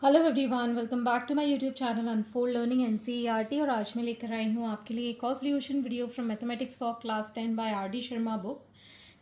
Hello everyone, welcome back to my YouTube channel Unfold Learning NCERT. और आज मैं लेकर आई हूँ आपके लिए एक और solution video from mathematics for class 10 by R D Sharma book,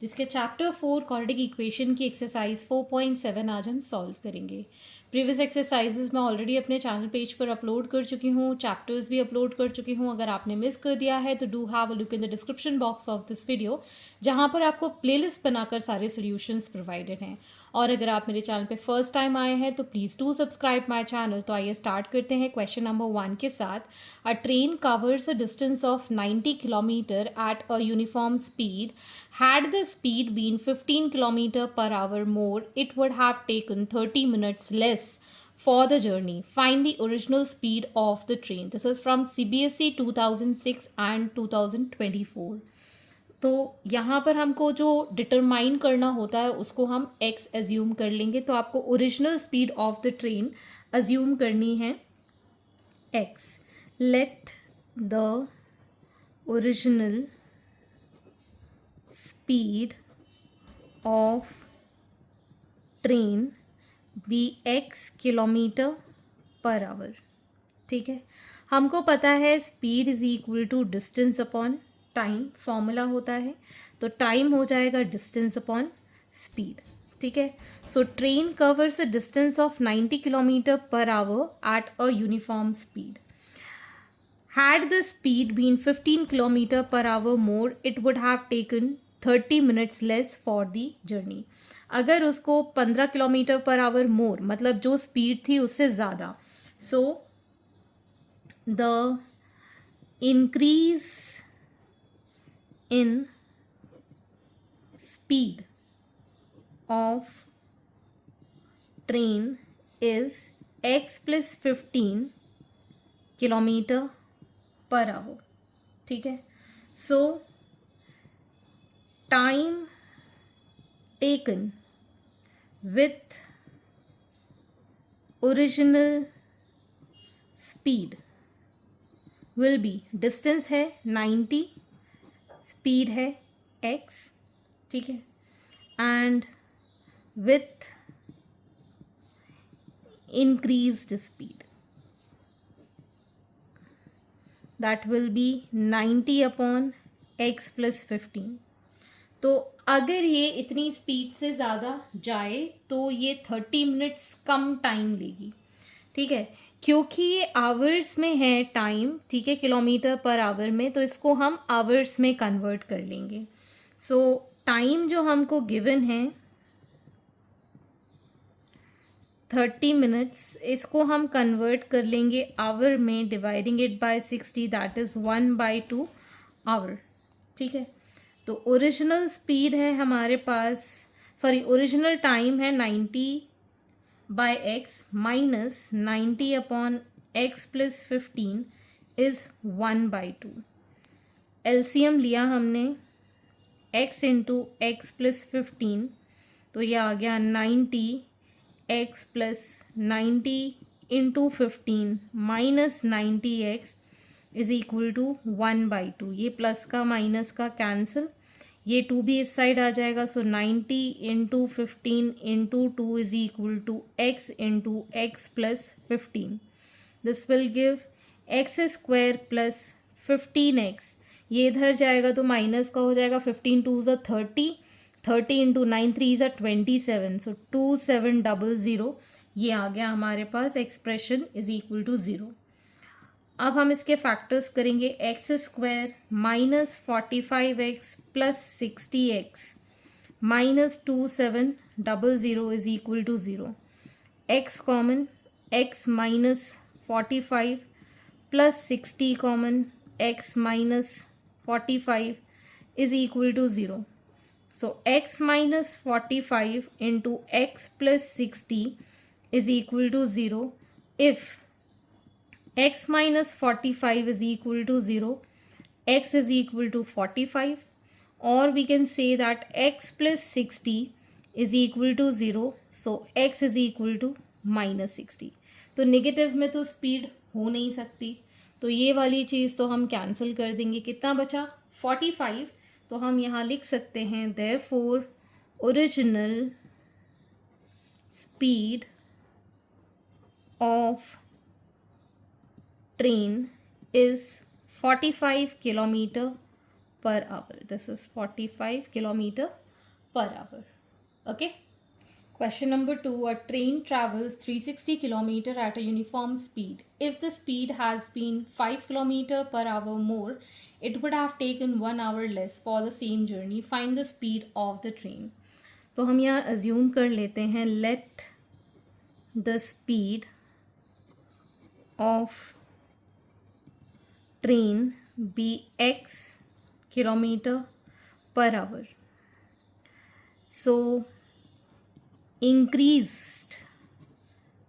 जिसके चैप्टर 4 क्वाड्रेटिक इक्वेशन की एक्सरसाइज 4.7 आज हम सॉल्व करेंगे। प्रीवियस एक्सरसाइजेज मैं ऑलरेडी अपने चैनल पेज पर अपलोड कर चुकी हूँ, चैप्टर्स भी अपलोड कर चुकी हूँ। अगर आपने मिस कर दिया है तो do have a look in the description box of this video, जहाँ पर आपको प्लेलिस्ट बनाकर सारे सॉल्यूशंस प्रोवाइडेड हैं। और अगर आप मेरे चैनल पे फर्स्ट टाइम आए हैं तो please do subscribe my channel. तो आइए स्टार्ट करते हैं क्वेश्चन नंबर 1 के साथ। A train covers a distance of 90 kilometre at a uniform speed. Had the speed been 15 kilometre per hour more, it would have taken 30 minutes less for the journey. Find the original speed of the train. This is from CBSE 2006 and 2024. तो यहाँ पर हमको जो determine करना होता है उसको हम x एज्यूम कर लेंगे। तो आपको original speed of the train assume करनी है x। Let the original speed of train be x kilometre per hour. ठीक है, हमको पता है speed is equal to distance upon time, formula होता है। तो टाइम हो जाएगा डिस्टेंस अपॉन स्पीड। ठीक है, so train covers a distance of 90 kilometre per hour at a uniform speed. Had the speed been 15 kilometre per hour more, it would have taken 30 minutes less for the journey. अगर उसको 15 kilometre per hour मोर मतलब जो speed थी उससे ज़्यादा, सो the increase in speed of train is x plus 15 kilometre per hour. ठीक है, सो time taken with original speed will be, distance है 90, स्पीड है x। ठीक है, and with increased speed that will be 90 upon x plus 15। तो अगर ये इतनी स्पीड से ज़्यादा जाए तो ये 30 मिनट्स कम टाइम लेगी। ठीक है, क्योंकि ये आवर्स में है टाइम, ठीक है, किलोमीटर पर आवर में, तो इसको हम आवर्स में कन्वर्ट कर लेंगे। सो टाइम जो हमको गिवन है 30 मिनट्स, इसको हम कन्वर्ट कर लेंगे आवर में, dividing it by 60, that is 1/2 hour. ठीक है, तो ओरिजिनल स्पीड है हमारे पास, सॉरी ओरिजिनल टाइम है 90 by x minus 90 upon x plus 15 is 1/2। LCM लिया हमने x इंटू एक्स प्लस 15, तो ये आ गया 90 x plus 90 into 15 minus 90x is equal to 1/2। ये प्लस का माइनस का कैंसिल, ये 2 भी इस साइड आ जाएगा। So 90 into 15 into 2 is equal to x into x plus 15। This will give x square plus 15x। ये इधर जाएगा तो माइनस का हो जाएगा, 15 2 ज़ा 30, 30 इंटू 9 3 ज़ा 27, सो 2700। ये आ गया हमारे पास एक्सप्रेशन इज इक्वल टू 0। अब हम इसके फैक्टर्स करेंगे, x square minus 45x plus 60x minus 2700 is equal to 0। X common, x minus 45 plus 60 common, x minus 45 is equal to 0। So x minus 45 into x plus 60 is equal to 0 इफ x minus 45 is equal to 0, x is equal to 45, or we can say that x plus 60 is equal to 0, so x is equal to minus 60। तो negative में तो speed हो नहीं सकती, तो ये वाली चीज़ तो हम कैंसिल कर देंगे। कितना बचा 45, तो हम यहाँ लिख सकते हैं therefore original speed of train is 45 kilometer per hour. This is 45 kilometer per hour. Okay. Question number 2. A train travels 360 km at a uniform speed. If the speed has been 5 km per hour more, it would have taken 1 hour less for the same journey. Find the speed of the train. तो हम यहाँ assume कर लेते हैं, let the speed of train be x kilometer per hour. So increased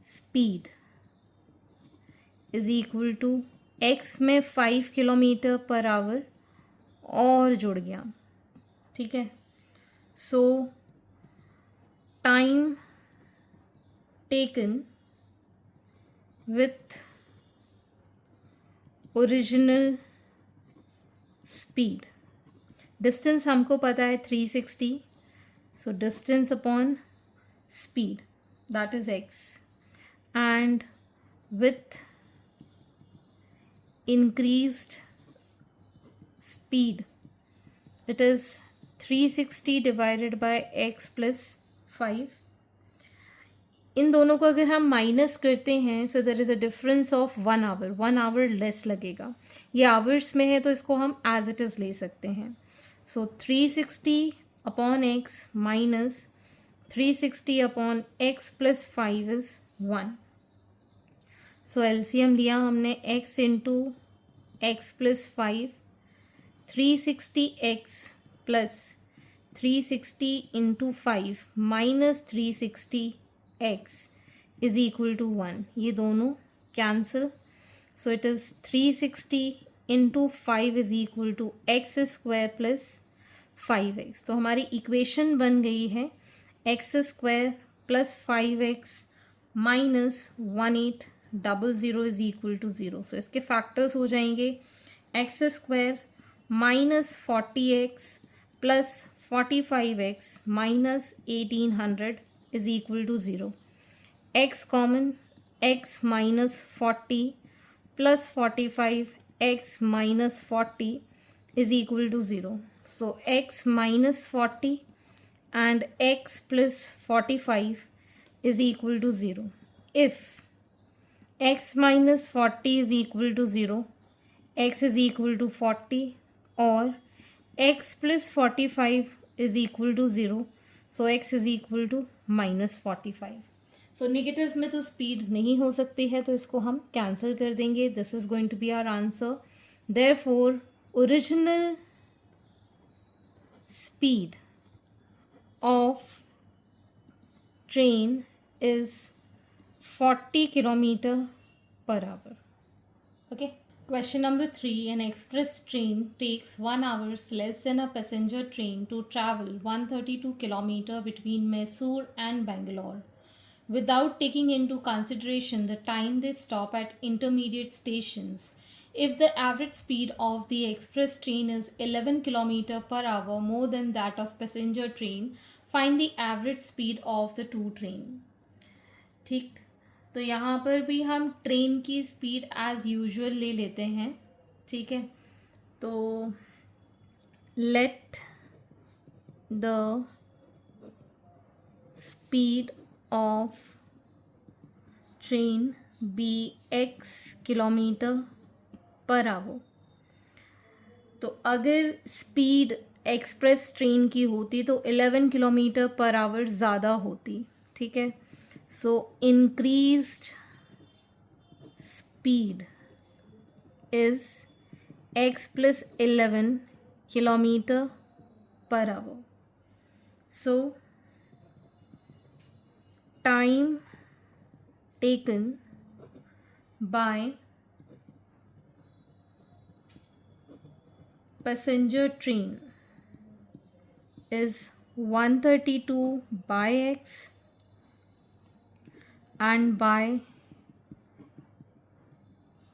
speed is equal to x में 5 kilometre per our और जुड़ गया, ठीक है. सो time taken with original speed, distance हमको पता है 360, so distance upon speed, that is x, and with increased speed it is 360 divided by x plus 5. इन दोनों को अगर हम माइनस करते हैं so there is a difference of 1 hour, 1 hour less लगेगा. ये आवर्स में है तो इसको हम एज इट इज़ ले सकते हैं. सो 360 upon x minus 360 upon x plus 5 is 1. So LCM लिया हमने x into x plus 5, 360x plus 360 into 5 minus 360x is equal to 1. ये दोनों cancel. So it is 360 into 5 is equal to x square plus 5x. तो हमारी equation बन गई है x square plus 5x minus 1800 is equal to 0. So इसके factors हो जाएंगे x square minus 40x plus 45x minus 1800 is equal to 0. x common, x minus 40 plus 45 x minus 40 is equal to 0. So x minus 40 and x plus 45 is equal to 0. If x minus 40 is equal to 0, x is equal to 40 or x plus 45 is equal to 0, so x is equal to minus 45. So negative में तो speed नहीं हो सकती है तो इसको हम cancel कर देंगे. This is going to be our answer. Therefore original speed of train is 40 kilometer per hour. Okay. Question number 3. An express train takes 1 hour less than a passenger train to travel 132 kilometer between Mysore and Bangalore. Without taking into consideration the time they stop at intermediate stations, if the average speed of the express train is 11 km per hour more than that of passenger train, find the average speed of the two train. ठीक, तो यहाँ पर भी हम train की speed as usual ले लेते हैं. ठीक है, तो let the speed of train be x kilometre per hour. तो अगर स्पीड एक्सप्रेस ट्रेन की होती तो 11 किलोमीटर पर आवर ज़्यादा होती. ठीक है, so increased speed is x plus 11 kilometre per hour. So time taken by passenger train is 132 by x and by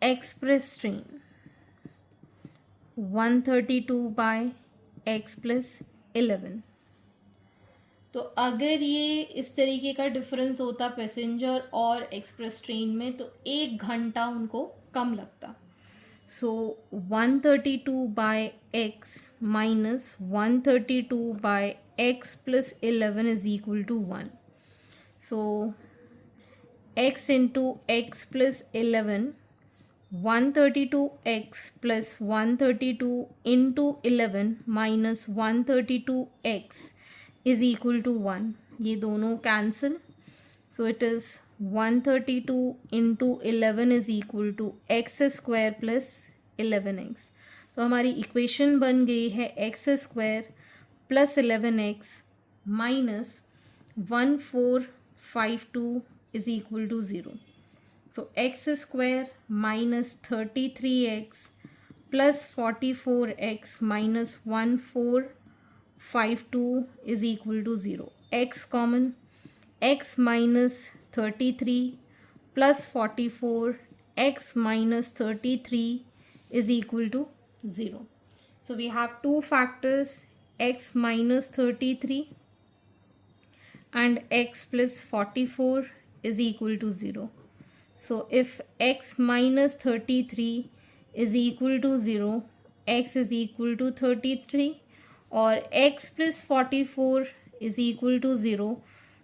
express train 132 by x plus 11. तो अगर ये इस तरीके का डिफरेंस होता पैसेंजर और एक्सप्रेस ट्रेन में तो 1 घंटा उनको कम लगता. So 132 by x minus 132 by x plus 11 is equal to 1. So x into x plus 11, 132x plus 132 into 11 minus 132x is equal to 1. ये दोनों cancel. So it is 132 into 11 is equal to x square plus 11x. तो हमारी equation बन गई है x square plus 11x minus 1452 is equal to 0. So x square minus 33x plus 44x minus 1452 is equal to 0. x common, x minus 33 plus 44 x minus 33 is equal to 0. So we have two factors, x minus 33 and x plus 44 is equal to 0. So if x minus 33 is equal to 0, x is equal to 33 or x plus 44 is equal to 0,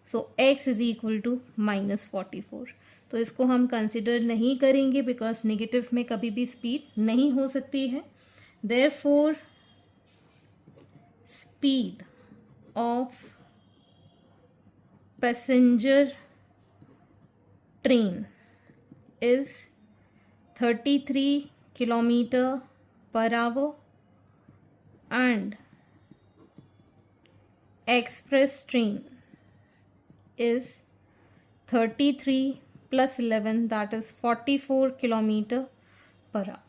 so x is equal to minus 44. तो इसको हम consider नहीं करेंगे because negative में कभी भी speed नहीं हो सकती है. Therefore speed of passenger train is 33 kilometre per our and express train is 33 plus 11, that is 44 kilometer per hour.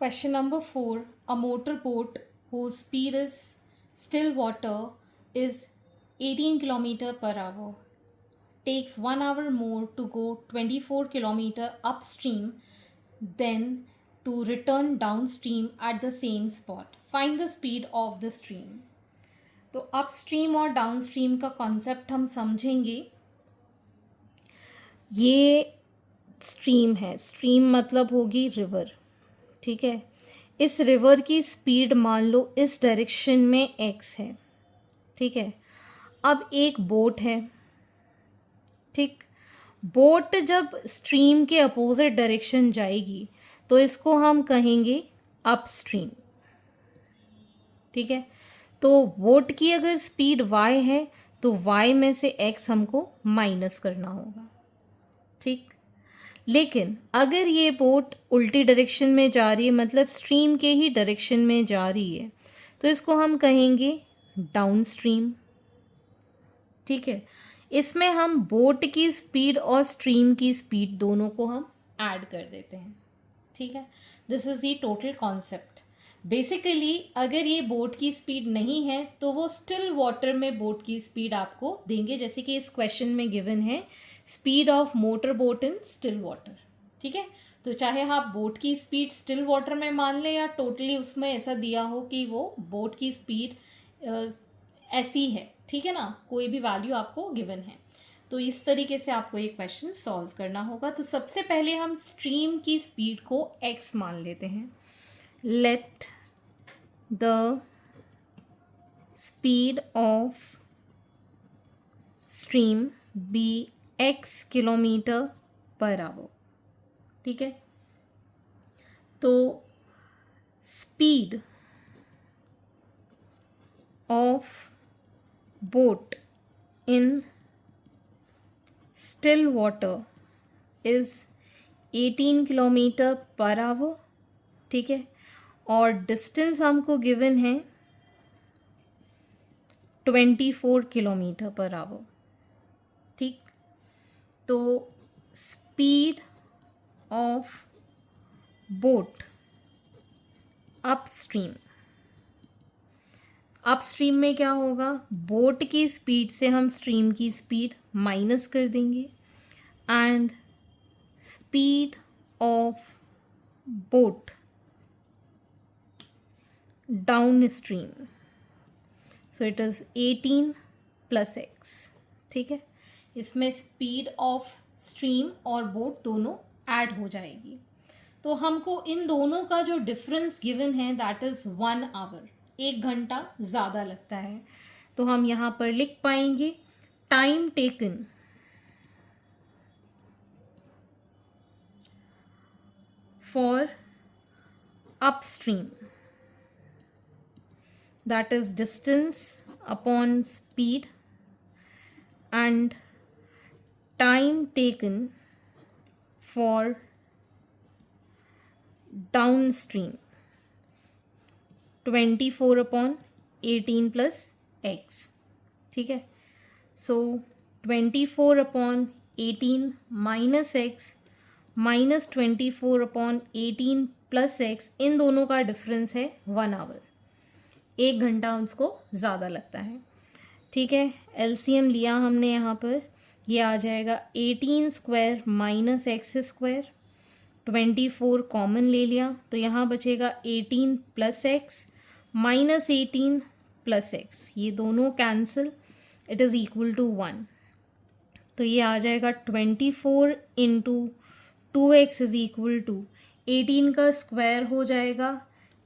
Question number 4. A motorboat whose speed is still water is 18 kilometer per hour takes 1 hour more to go 24 kilometer upstream then to return downstream at the same spot. Find the speed of the stream. तो upstream और downstream का concept हम समझेंगे. ये stream है, stream मतलब होगी river. ठीक है, इस रिवर की स्पीड मान लो इस डायरेक्शन में x है. ठीक है, अब एक बोट है. ठीक, बोट जब स्ट्रीम के अपोजिट डायरेक्शन जाएगी तो इसको हम कहेंगे अपस्ट्रीम. ठीक है, तो बोट की अगर स्पीड y है तो y में से x हमको माइनस करना होगा. ठीक, लेकिन अगर ये बोट उल्टी डायरेक्शन में जा रही है मतलब स्ट्रीम के ही डायरेक्शन में जा रही है तो इसको हम कहेंगे डाउन स्ट्रीम. ठीक है, इसमें हम बोट की स्पीड और स्ट्रीम की स्पीड दोनों को हम ऐड कर देते हैं. ठीक है, this is the total concept. Basically अगर ये बोट की स्पीड नहीं है तो वो स्टिल वाटर में बोट की स्पीड आपको देंगे, जैसे कि इस क्वेश्चन में गिवन है speed of motor boat in still water. ठीक है, तो चाहे आप बोट की स्पीड स्टिल वाटर में मान लें या टोटली उसमें ऐसा दिया हो कि वो बोट की स्पीड ऐसी है. ठीक है ना, कोई भी वैल्यू आपको गिवन है तो इस तरीके से आपको ये क्वेश्चन सॉल्व करना होगा. तो सबसे पहले हम स्ट्रीम की स्पीड को x मान लेते हैं. Let the speed of stream be x kilometre per hour. ठीक है, तो speed of boat in still water is 18 kilometre per hour. ठीक है, और डिस्टेंस हमको गिवन है 24 किलोमीटर पर आवर. ठीक, तो speed of boat upstream, upstream में क्या होगा, बोट की स्पीड से हम स्ट्रीम की स्पीड माइनस कर देंगे and speed of boat downstream. So it is 18 plus x. ठीक है, इसमें स्पीड ऑफ स्ट्रीम और बोट दोनों ऐड हो जाएगी। तो हमको इन दोनों का जो डिफरेंस गिवन है दैट इज़ 1 आवर, 1 घंटा ज़्यादा लगता है। तो हम यहाँ पर लिख पाएंगे time taken for upstream, that is distance upon speed, and time taken for downstream 24/18 plus x। ठीक है, so 24/18 minus x minus 24/18 plus x, इन दोनों का डिफरेंस है 1 आवर, 1 घंटा उसको ज़्यादा लगता है। ठीक है, एलसीएम लिया हमने यहाँ पर, ये आ जाएगा 18 square minus x square, 24 common ले लिया तो यहाँ बचेगा 18 plus x minus 18 plus x, ये दोनों cancel, it is equal to 1। तो ये आ जाएगा 24 into 2x is equal to 18 का स्क्वायर हो जाएगा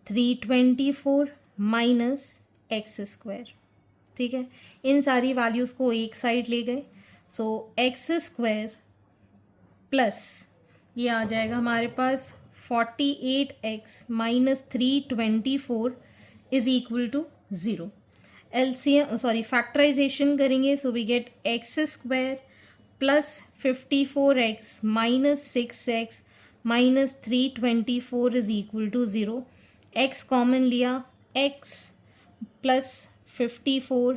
324 माइनस एक्स स्क्वायर। ठीक है, इन सारी वैल्यूज़ को एक साइड ले गए, सो एक्स स्क्वायर प्लस ये आ जाएगा हमारे पास 48x minus 324 is equal to 0। LCM factorisation करेंगे, so we get x square plus 54x minus 6x minus 324 is equal to 0। X common लिया, x प्लस 54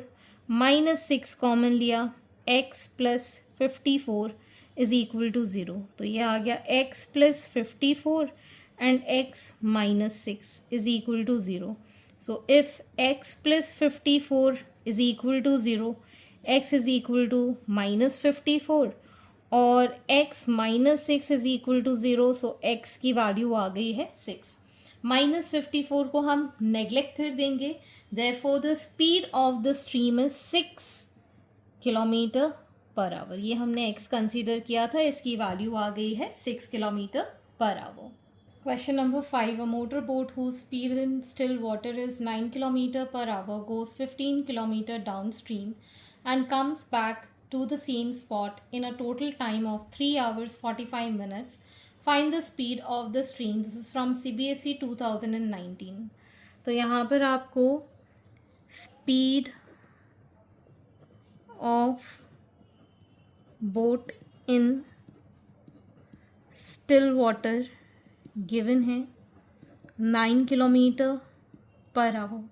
माइनस 6 कॉमन लिया, x plus 54 is equal to 0। तो ये आ गया x plus 54 and x minus 6 is equal to 0। So if x plus 54 is equal to 0, x is equal to minus 54 और x minus 6 is equal to 0, so x की value आ गई है 6। Minus 54 को हम नेग्लेक्ट कर देंगे, therefore the speed of the stream is 6 kilometre per our. ये हमने x कंसीडर किया था, इसकी वैल्यू आ गई है 6 kilometre per our. Question number 5. A motorboat whose speed in still water is 9 km per hour goes 15 km downstream and comes back to the same spot in a total time of 3 hours 45 minutes. Find the speed of the stream. This is from CBSE 2019. तो यहाँ पर आपको speed of boat in still water given है 9 kilometre per our.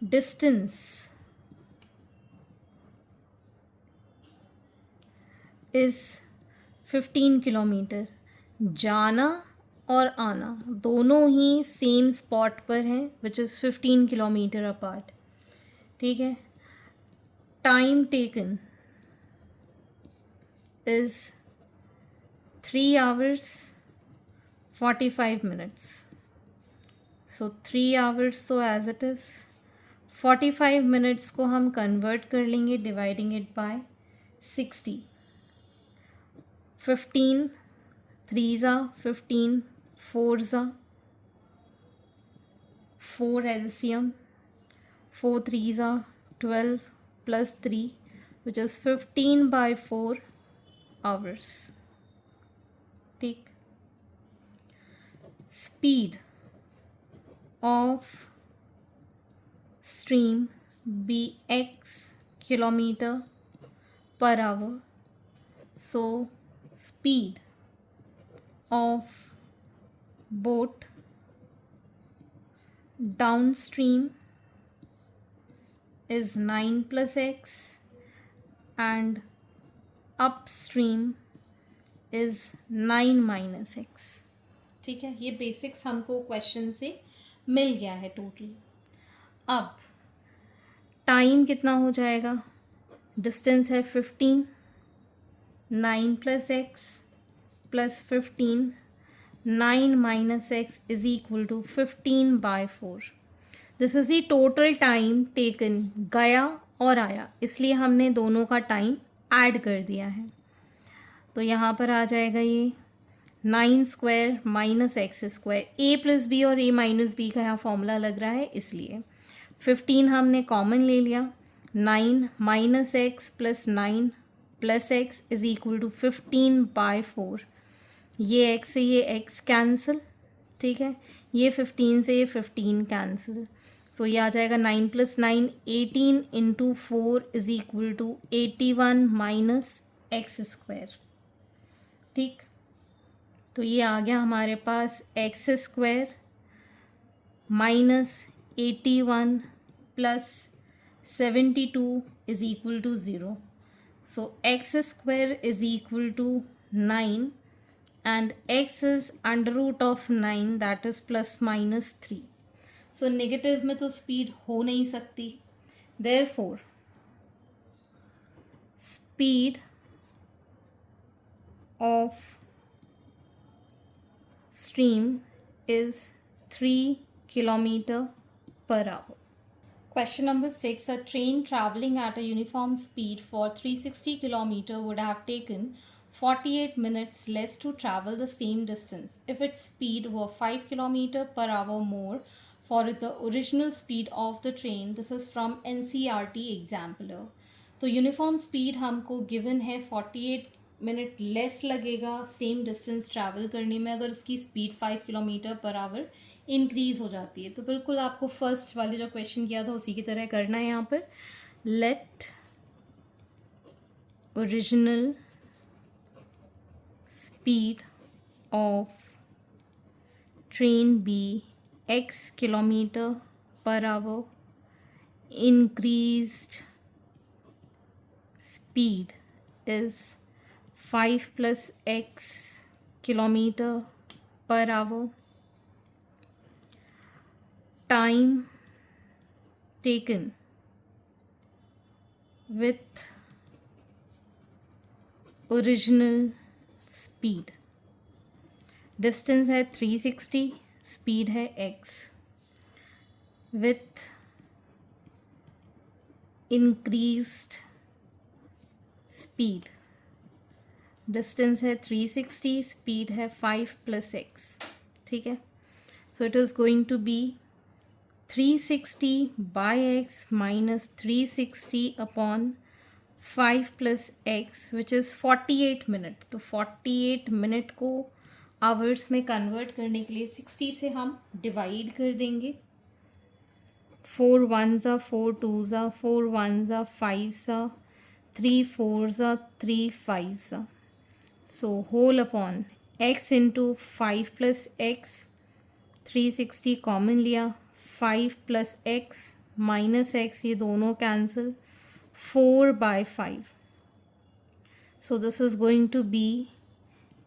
Distance is 15 kilometre. जाना और आना दोनों ही same spot पर हैं विच इज़ 15 किलोमीटर अपार्ट। ठीक है, time taken is 3 hours 45 minutes. So 3 hours तो as it is, 45 minutes को हम convert कर लेंगे dividing it by 60। 15 3s are 15, 4s are 4 LCM, 4 3s are 12 plus 3 which is 15 by 4 hours। ठीक, speed of stream be x kilometer per hour, so speed of boat downstream is 9 plus x and upstream is 9 minus x। ठीक है, ये basics हमको question से मिल गया है total. अब time कितना हो जाएगा, डिस्टेंस है 15, 9 plus x plus 15, 9 minus x is equal to 15 by 4। This is the total time taken गया और आया, इसलिए हमने दोनों का टाइम ऐड कर दिया है। तो यहाँ पर आ जाएगा ये 9² माइनस एक्स स्क्वायर, ए प्लस बी और ए माइनस बी का यहाँ फॉर्मूला लग रहा है इसलिए। 15 हमने कॉमन ले लिया, 9 minus x plus 9 plus x is equal to 15/4। ये एक्स से ये एक्स कैंसिल, ठीक है, ये 15 से ये 15 कैंसिल। सो ये आ जाएगा 9 + 9 18 × 4 is equal to 81 minus x square. ठीक, तो ये आ गया हमारे पास x square minus 81 plus 72 is equal to 0। So x square is equal to 9 and x is under root of 9 that is plus minus 3. So negative में तो speed हो नहीं सकती, therefore speed of stream is 3 km/h. Question number 6. A train traveling at a uniform speed for 360 km would have taken 48 minutes less to travel the same distance if its speed were 5 km/h more for the original speed of the train. This is from NCERT Examiner. तो uniform speed हमको given है 48 minute less लगेगा same distance travel करने में अगर उसकी speed 5 km/h increase हो जाती है। तो बिल्कुल आपको फर्स्ट वाले जो क्वेश्चन किया था उसी की तरह करना है यहाँ पर। Let original speed of train be x km/h, increased speed is 5 + x km/h, time taken with original speed, distance है 360, स्पीड है x, with increased speed, distance है 360, स्पीड है 5 + x। ठीक है, so it is going to be 360/x minus 360 upon 5 + x which is 48 minute. तो 48 minute को hours में convert करने के लिए 60 से हम डिवाइड कर देंगे। 4 1s 4 2s 4 1s 5s 3 4s 3 5s। So whole upon x into 5 + x, 360 common लिया, 5 + x माइनस x, ये दोनों cancel, 4/5. So this is going to be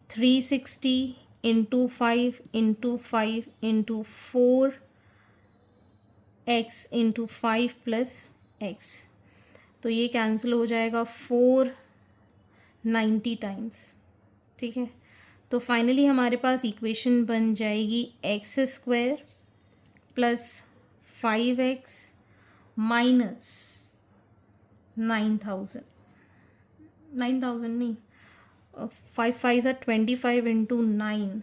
360 into 5 into 5 into 4x into 5 plus x. तो ये cancel हो जाएगा 490 times. ठीक है, तो फाइनली हमारे पास इक्वेशन बन जाएगी x² प्लस 5x माइनस 9000 नहीं, 5 5s 25 into 9,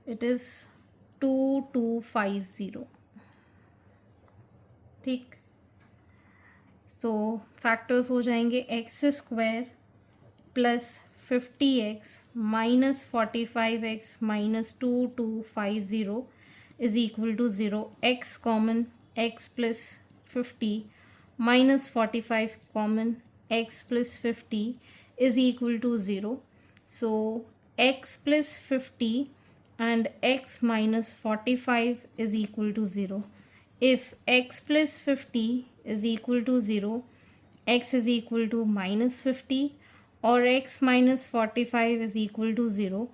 it is 2250। ठीक, सो फैक्टर्स हो जाएंगे x² plus 50x minus 45x minus 2250 is equal to 0। x common, x plus 50 minus 45 common, x plus 50 is equal to 0. So x plus 50 and x minus 45 is equal to 0. If x plus 50 is equal to 0, x is equal to minus 50 or x minus 45 is equal to 0,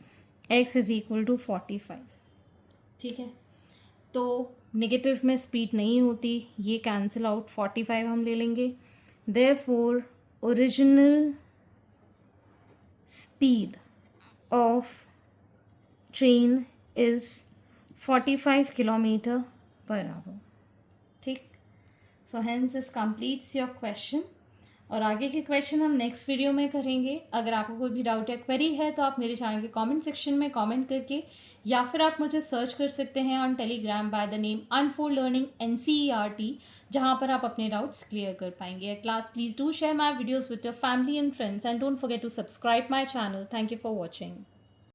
x is equal to 45। ठीक है, तो negative में speed नहीं होती, ये cancel out, 45 हम ले लेंगे। Therefore original speed of train is 45 km/h। ठीक, so hence this completes your question. और आगे के क्वेश्चन हम नेक्स्ट वीडियो में करेंगे। अगर आपको कोई भी डाउट या क्वेरी है तो आप मेरे चैनल के कमेंट सेक्शन में कमेंट करके, या फिर आप मुझे सर्च कर सकते हैं on Telegram by the name Unfold Learning NCERT, जहां पर आप अपने डाउट्स क्लियर कर पाएंगे। At last, please do share my videos with your family and friends and don't forget to subscribe my channel. Thank you for watching.